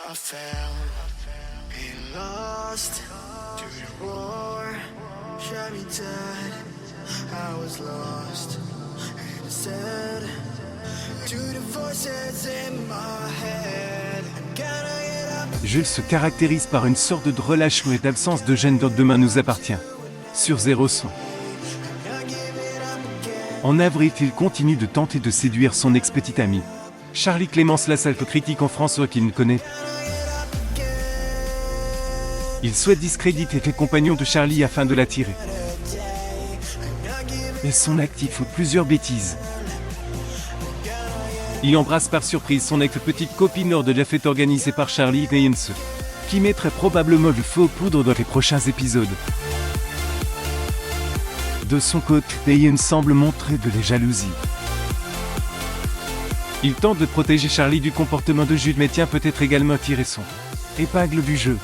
I found and lost to the war, shot me dead. I was lost and said to the voices in my head, gotta get up. Jules se caractérise par une sorte de relâchement et d'absence de gêne dont Demain nous appartient. Sur Zéro Son. En avril, il continue de tenter de séduire son ex-petite amie. Charlie Clémence Lassalle critique en François qu'il ne connaît. Il souhaite discréditer les compagnons de Charlie afin de l'attirer. Mais son acte y fout plusieurs bêtises. Il embrasse par surprise son ex-petite copine lors de la fête organisée par Charlie Clémence, qui mettrait probablement du feu aux poudres dans les prochains épisodes. De son côté, Dayan semble montrer de la jalousie. Il tente de protéger Charlie du comportement de Jules mais tient peut-être également à tirer son épingle du jeu.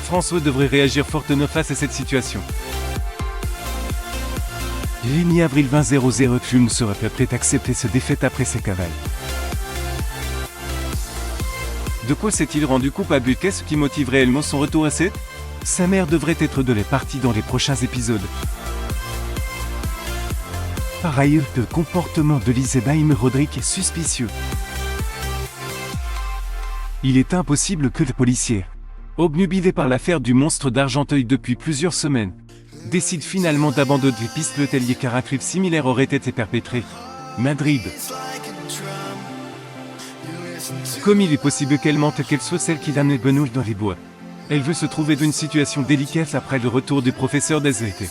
François devrait réagir fortement face à cette situation. Ligne avril 2000, Jules serait peut-être accepter cette défaite après ses cavales. De quoi s'est-il rendu coupable? Qu'est-ce qui motive réellement son retour à cette? Sa mère devrait être de la partie dans les prochains épisodes. Par ailleurs, le comportement de Lisebaim Rodrigue est suspicieux. Il est impossible que le policier, obnubilé par l'affaire du monstre d'Argenteuil depuis plusieurs semaines, décide finalement d'abandonner les pistes l'hôtelier car un crime similaire aurait été perpétré. Madrid. Comme il est possible qu'elle mente qu'elle soit celle qui l'amène Benoît dans les bois. Elle veut se trouver dans une situation délicate après le retour du professeur d'SVT.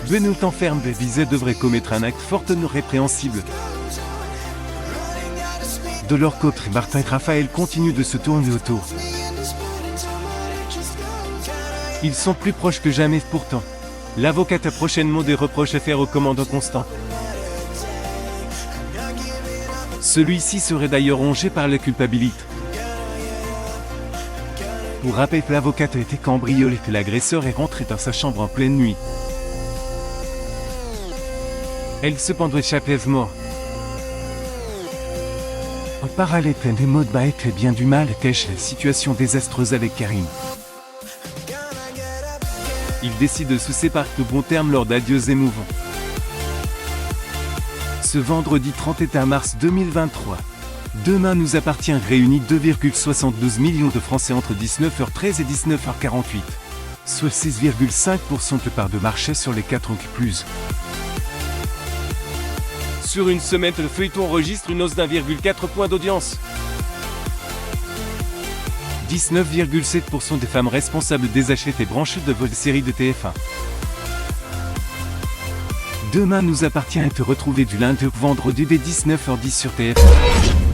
Benoît enferme Visée devrait commettre un acte fortement répréhensible. De leur côté, Martin et Raphaël continuent de se tourner autour. Ils sont plus proches que jamais pourtant. L'avocate a prochainement des reproches à faire au commandant Constant. Celui-ci serait d'ailleurs rongé par la culpabilité. Pour rappel, l'avocate a été cambriolée et l'agresseur est rentré dans sa chambre en pleine nuit. Elle cependant échappe mort. En parallèle, Maud Baek a bien du mal à cacher la situation désastreuse avec Karim. Il décide de se séparer de bon terme lors d'adieux émouvants. Ce vendredi 31 mars 2023. Demain nous appartient réunit 2,72 millions de Français entre 19h13 et 19h48, soit 6,5% de part de marché sur les 4 ans qui plus. Sur une semaine, le feuilleton enregistre une hausse d'1,4 point d'audience. 19,7% des femmes responsables des achats étaient branchées de votre série de TF1. Demain nous appartient à te retrouver du lundi au vendredi dès 19h10 sur TF1.